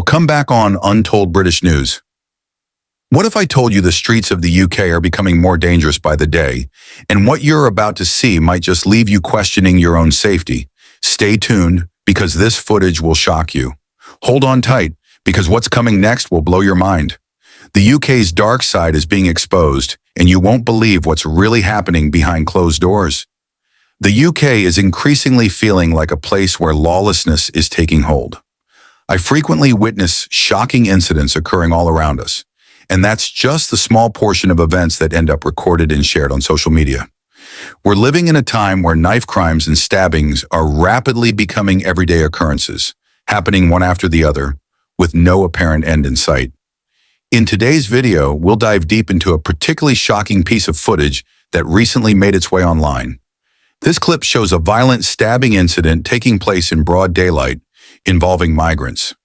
Welcome back on Untold British News. What if I told you the streets of the UK are becoming more dangerous by the day, and what you're about to see might just leave you questioning your own safety? Stay tuned, because this footage will shock you. Hold on tight, because what's coming next will blow your mind. The UK's dark side is being exposed, and you won't believe what's really happening behind closed doors. The UK is increasingly feeling like a place where lawlessness is taking hold. I frequently witness shocking incidents occurring all around us, and that's just the small portion of events that end up recorded and shared on social media. We're living in a time where knife crimes and stabbings are rapidly becoming everyday occurrences, happening one after the other, with no apparent end in sight. In today's video, we'll dive deep into a particularly shocking piece of footage that recently made its way online. This clip shows a violent stabbing incident taking place in broad daylight, involving migrants.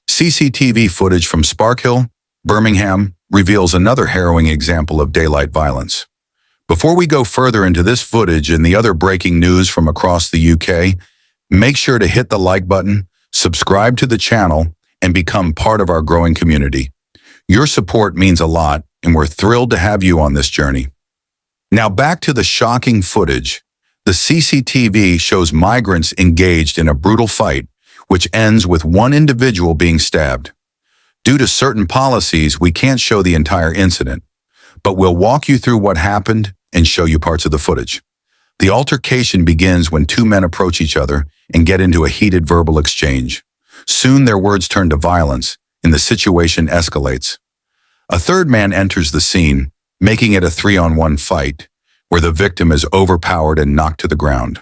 CCTV footage from Sparkhill, Birmingham, reveals another harrowing example of daylight violence. Before we go further into this footage and the other breaking news from across the UK, make sure to hit the like button, subscribe to the channel, and become part of our growing community. Your support means a lot, and we're thrilled to have you on this journey. Now back to the shocking footage. The CCTV shows migrants engaged in a brutal fight, which ends with one individual being stabbed. Due to certain policies, we can't show the entire incident, but we'll walk you through what happened and show you parts of the footage. The altercation begins when two men approach each other and get into a heated verbal exchange. Soon their words turn to violence, and the situation escalates. A third man enters the scene, making it a 3-on-1 fight, where the victim is overpowered and knocked to the ground.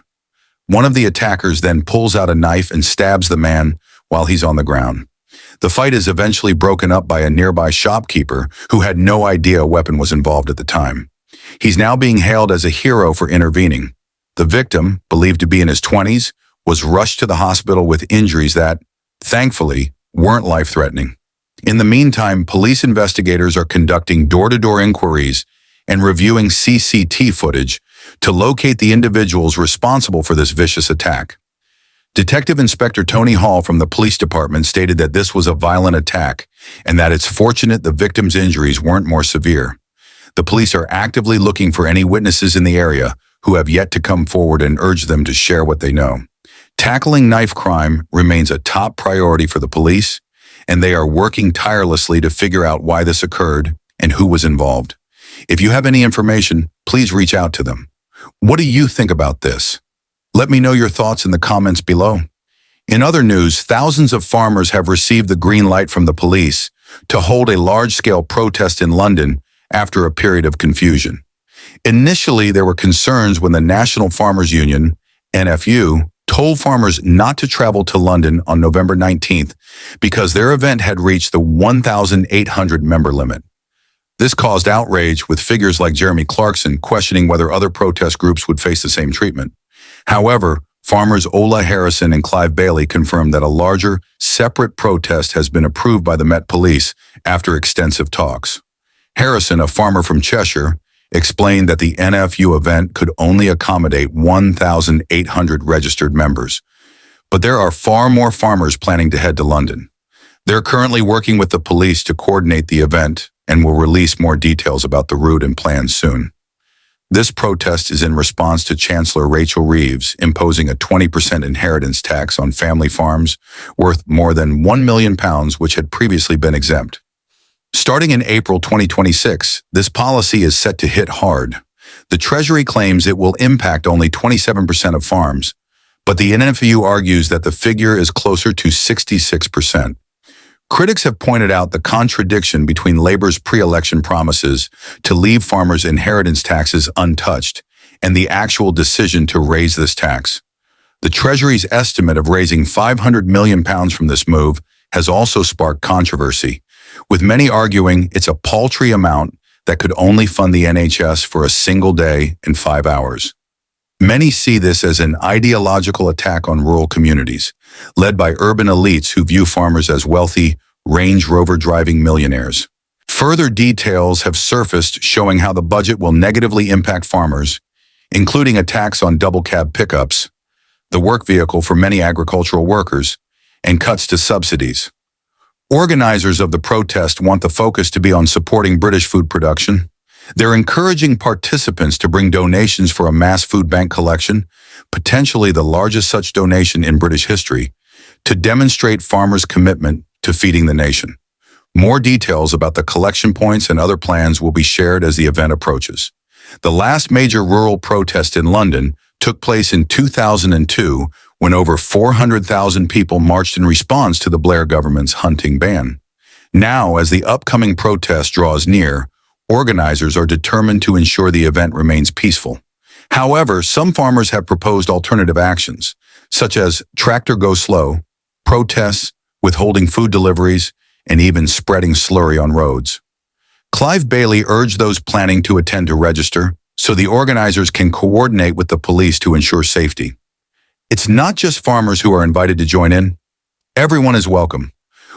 One of the attackers then pulls out a knife and stabs the man while he's on the ground. The fight is eventually broken up by a nearby shopkeeper who had no idea a weapon was involved at the time. He's now being hailed as a hero for intervening. The victim, believed to be in his 20s, was rushed to the hospital with injuries that, thankfully, weren't life-threatening. In the meantime, police investigators are conducting door-to-door inquiries and reviewing CCTV footage to locate the individuals responsible for this vicious attack. Detective Inspector Tony Hall from the police department stated that this was a violent attack and that it's fortunate the victim's injuries weren't more severe. The police are actively looking for any witnesses in the area who have yet to come forward and urge them to share what they know. Tackling knife crime remains a top priority for the police, and they are working tirelessly to figure out why this occurred and who was involved. If you have any information, please reach out to them. What do you think about this? Let me know your thoughts in the comments below. In other news, thousands of farmers have received the green light from the police to hold a large-scale protest in London after a period of confusion. Initially, there were concerns when the National Farmers Union, NFU, told farmers not to travel to London on November 19th because their event had reached the 1,800 member limit. This caused outrage, with figures like Jeremy Clarkson questioning whether other protest groups would face the same treatment. However, farmers Ola Harrison and Clive Bailey confirmed that a larger, separate protest has been approved by the Met Police after extensive talks. Harrison, a farmer from Cheshire, explained that the NFU event could only accommodate 1,800 registered members. But there are far more farmers planning to head to London. They're currently working with the police to coordinate the event and will release more details about the route and plans soon. This protest is in response to Chancellor Rachel Reeves imposing a 20% inheritance tax on family farms worth more than £1 million, which had previously been exempt. Starting in April 2026, this policy is set to hit hard. The Treasury claims it will impact only 27% of farms, but the NFU argues that the figure is closer to 66%. Critics have pointed out the contradiction between Labour's pre-election promises to leave farmers' inheritance taxes untouched and the actual decision to raise this tax. The Treasury's estimate of raising £500 million from this move has also sparked controversy, with many arguing it's a paltry amount that could only fund the NHS for a single day and 5 hours. Many see this as an ideological attack on rural communities, led by urban elites who view farmers as wealthy, Range Rover-driving millionaires. Further details have surfaced showing how the budget will negatively impact farmers, including a tax on double cab pickups, the work vehicle for many agricultural workers, and cuts to subsidies. Organizers of the protest want the focus to be on supporting British food production. They're encouraging participants to bring donations for a mass food bank collection, potentially the largest such donation in British history, to demonstrate farmers' commitment to feeding the nation. More details about the collection points and other plans will be shared as the event approaches. The last major rural protest in London took place in 2002 when over 400,000 people marched in response to the Blair government's hunting ban. Now, as the upcoming protest draws near, organizers are determined to ensure the event remains peaceful. However, some farmers have proposed alternative actions, such as tractor go slow, protests, withholding food deliveries, and even spreading slurry on roads. Clive Bailey urged those planning to attend to register so the organizers can coordinate with the police to ensure safety. It's not just farmers who are invited to join in. Everyone is welcome.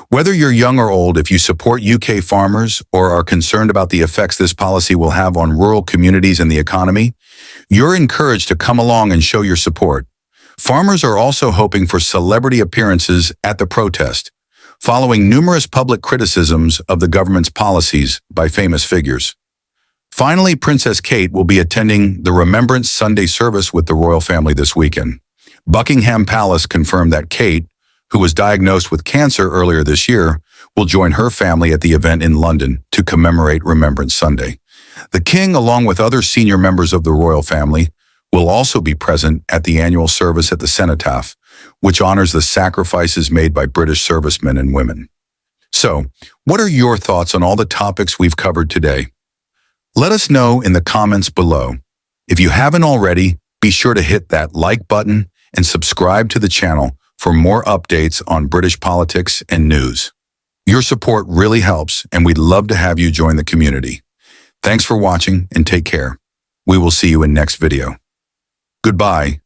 Whether you're young or old, if you support UK farmers or are concerned about the effects this policy will have on rural communities and the economy, you're encouraged to come along and show your support. Farmers are also hoping for celebrity appearances at the protest, following numerous public criticisms of the government's policies by famous figures. Finally, Princess Kate will be attending the Remembrance Sunday service with the royal family this weekend. Buckingham Palace confirmed that Kate, who was diagnosed with cancer earlier this year, will join her family at the event in London to commemorate Remembrance Sunday. The King, along with other senior members of the royal family, will also be present at the annual service at the Cenotaph, which honors the sacrifices made by British servicemen and women. So, what are your thoughts on all the topics we've covered today? Let us know in the comments below. If you haven't already, be sure to hit that like button and subscribe to the channel for more updates on British politics and news. Your support really helps, and we'd love to have you join the community. Thanks for watching and take care. We will see you in next video. Goodbye.